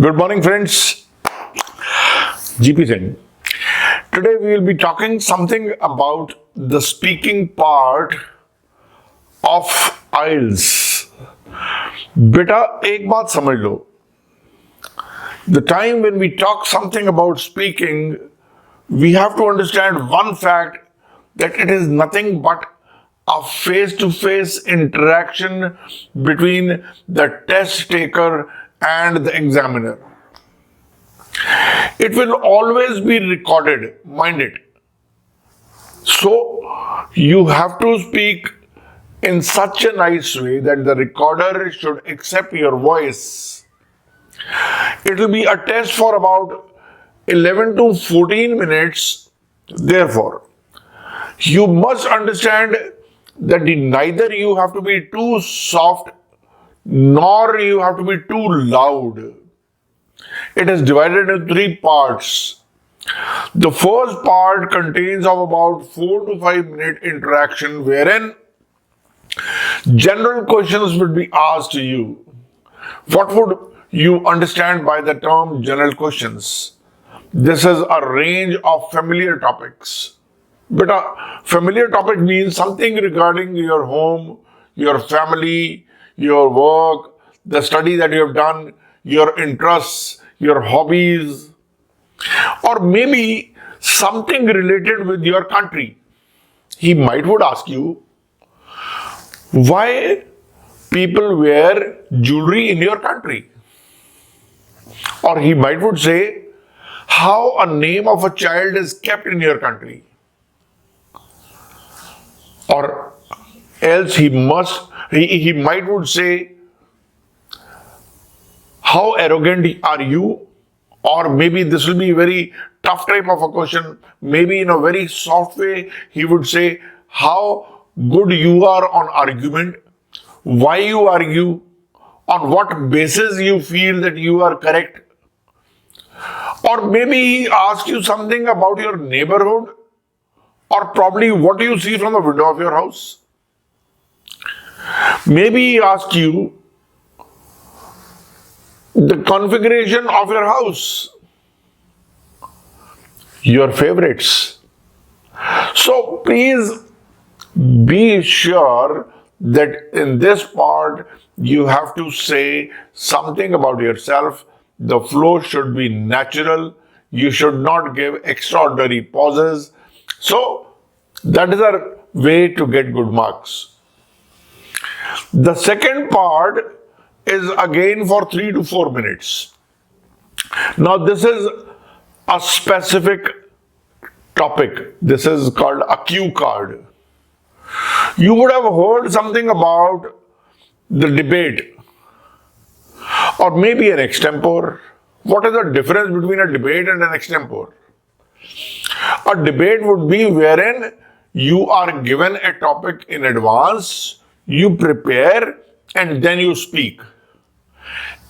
Good morning, friends. G.P.Singh. Today we will be talking something about the speaking part of IELTS. बेटा एक बात समझ लो. The time when we talk something about speaking, we have to understand one fact, that it is nothing but a face-to-face interaction between the test taker and the examiner. It will always be recorded, mind it. So, you have to speak in such a nice way that the recorder should accept your voice. It will be a test for about 11 to 14 minutes. Therefore, you must understand that neither you have to be too soft nor you have to be too loud. It is divided into three parts. The first part contains of about 4 to 5 minute interaction wherein general questions would be asked to you. What would you understand by the term general questions? This is a range of familiar topics. But a familiar topic means something regarding your home, your family, your work, the study that you have done, your interests, your hobbies, or maybe something related with your country. He would ask you, why people wear jewelry in your country? Or he would say, how a name of a child is kept in your country. Or else he would say, how arrogant are you? Or maybe this will be a very tough type of a question. Maybe in a very soft way, he would say, how good you are on argument, why you argue, on what basis you feel that you are correct. Or maybe he asks you something about your neighborhood, or probably what you see from the window of your house. Maybe he asks you the configuration of your house, your favorites. So please be sure that in this part you have to say something about yourself. The flow should be natural. You should not give extraordinary pauses. So that is a way to get good marks. The second part is again for 3 to 4 minutes. Now this is a specific topic. This is called a cue card. You would have heard something about the debate or maybe an extempore. What is the difference between a debate and an extempore? A debate would be wherein you are given a topic in advance, you prepare, and then you speak.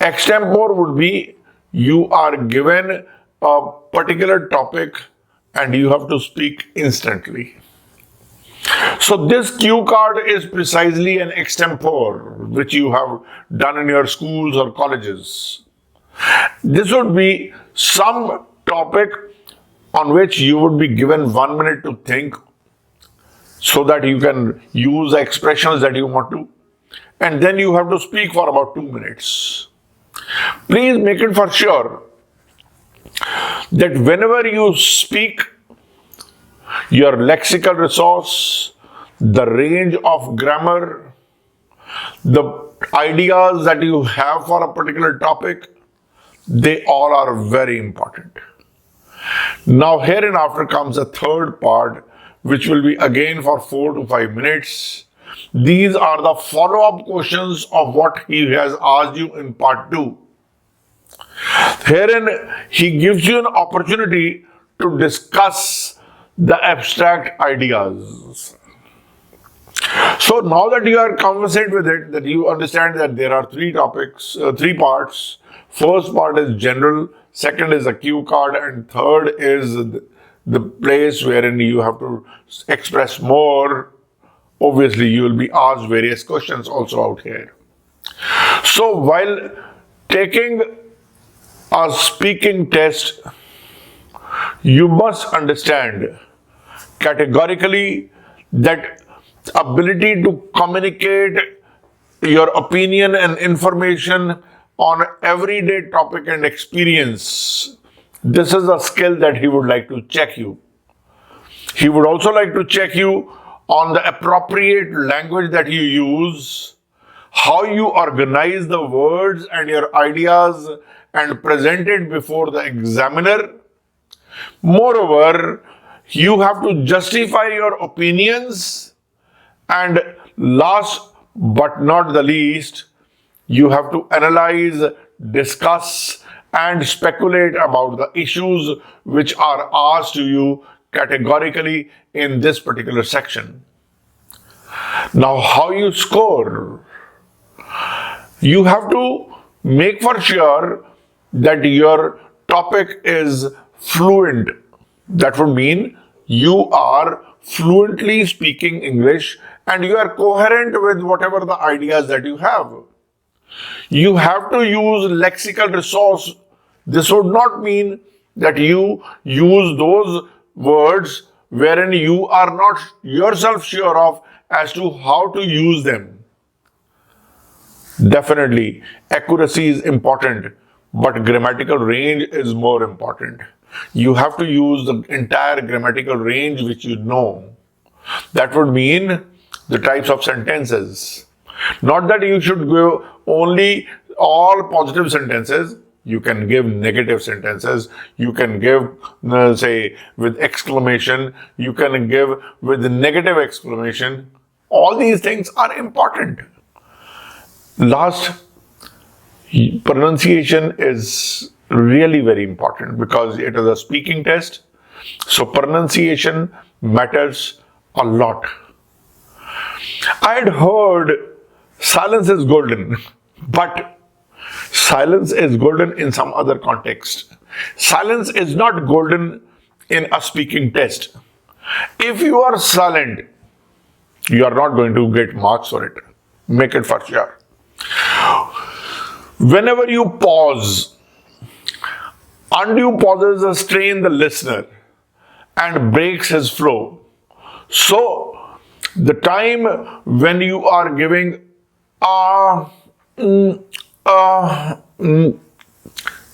Extempore would be you are given a particular topic and you have to speak instantly. So this cue card is precisely an extempore which you have done in your schools or colleges. This would be some topic on which you would be given 1 minute to think so that you can use the expressions that you want to, and then you have to speak for about 2 minutes. Please make it for sure that whenever you speak, your lexical resource, the range of grammar, the ideas that you have for a particular topic, they all are very important. Now hereinafter comes a third part, which will be again for 4 to 5 minutes. These are the follow-up questions of what he has asked you in part 2. Herein, he gives you an opportunity to discuss the abstract ideas. So now that you are conversant with it, that you understand that there are three parts. First part is general, second is a cue card, and third is the place wherein you have to express more. Obviously, you will be asked various questions also out here. So while taking a speaking test, you must understand categorically that ability to communicate your opinion and information on everyday topic and experience. This is a skill that he would like to check you. He would also like to check you on the appropriate language that you use, how you organize the words and your ideas and present it before the examiner. Moreover, you have to justify your opinions, and last but not the least, you have to analyze, discuss, and speculate about the issues which are asked to you categorically in this particular section. Now, how you score? You have to make for sure that your topic is fluent. That would mean you are fluently speaking English and you are coherent with whatever the ideas that you have. You have to use lexical resource. This would not mean that you use those words wherein you are not yourself sure of as to how to use them. Definitely, accuracy is important, but grammatical range is more important. You have to use the entire grammatical range which you know. That would mean the types of sentences. Not that you should give only all positive sentences. You can give negative sentences. You can give, say, with exclamation. You can give with negative exclamation. All these things are important. Last, pronunciation is really very important because it is a speaking test. So pronunciation matters a lot. I had heard silence is golden, but silence is golden in some other context. Silence is not golden in a speaking test. If you are silent, you are not going to get marks for it. Make it for sure. Whenever you pause, undue pauses strain the listener and breaks his flow. So, the time when you are giving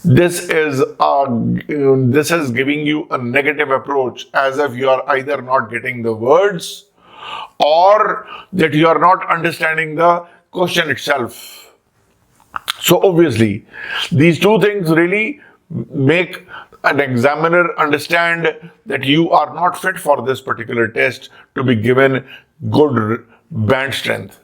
this is giving you a negative approach, as if you are either not getting the words or that you are not understanding the question itself. So obviously, these two things really make an examiner understand that you are not fit for this particular test to be given good band strength.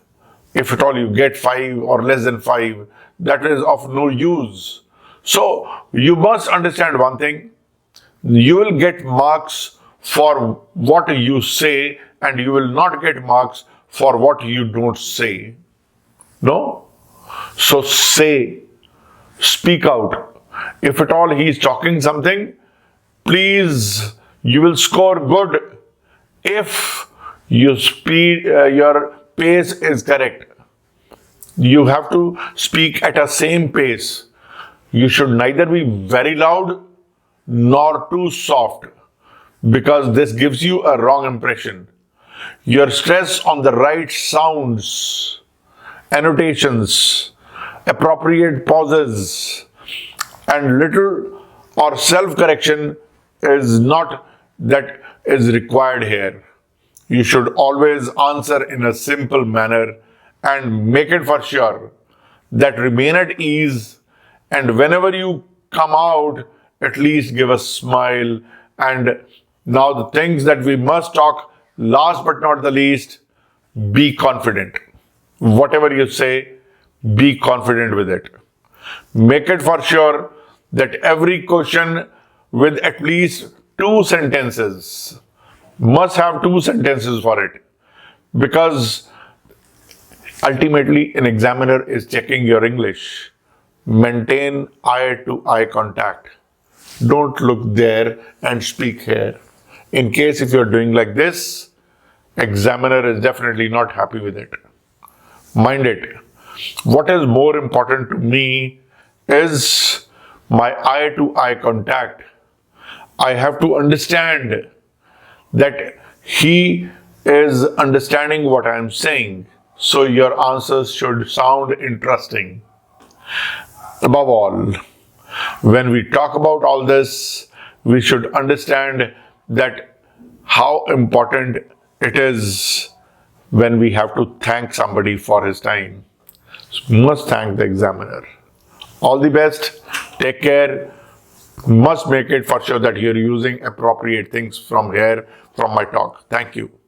If at all you get 5 or less than 5, that is of no use. So you must understand one thing. You will get marks for what you say and you will not get marks for what you don't say. No? So say, speak out. If at all he is talking something, please, you will score good if your pace is correct. You have to speak at a same pace. You should neither be very loud nor too soft, because this gives you a wrong impression. Your stress on the right sounds, annotations, appropriate pauses, and little or self-correction is not that is required here. You should always answer in a simple manner and make it for sure that remain at ease, and whenever you come out, at least give a smile. And now the things that we must talk, last but not the least, be confident. Whatever you say, be confident with it. Make it for sure that every question with at least 2 sentences must have 2 sentences for it, because ultimately an examiner is checking your English. Maintain eye-to-eye contact. Don't look there and speak here. In case if you're doing like this, examiner is definitely not happy with it. Mind it. What is more important to me is my eye to eye contact. I have to understand that he is understanding what I am saying. So your answers should sound interesting. Above all, when we talk about all this, we should understand that how important it is when we have to thank somebody for his time. Must thank the examiner. All the best. Take care. Must make it for sure that you're using appropriate things from here, from my talk. Thank you.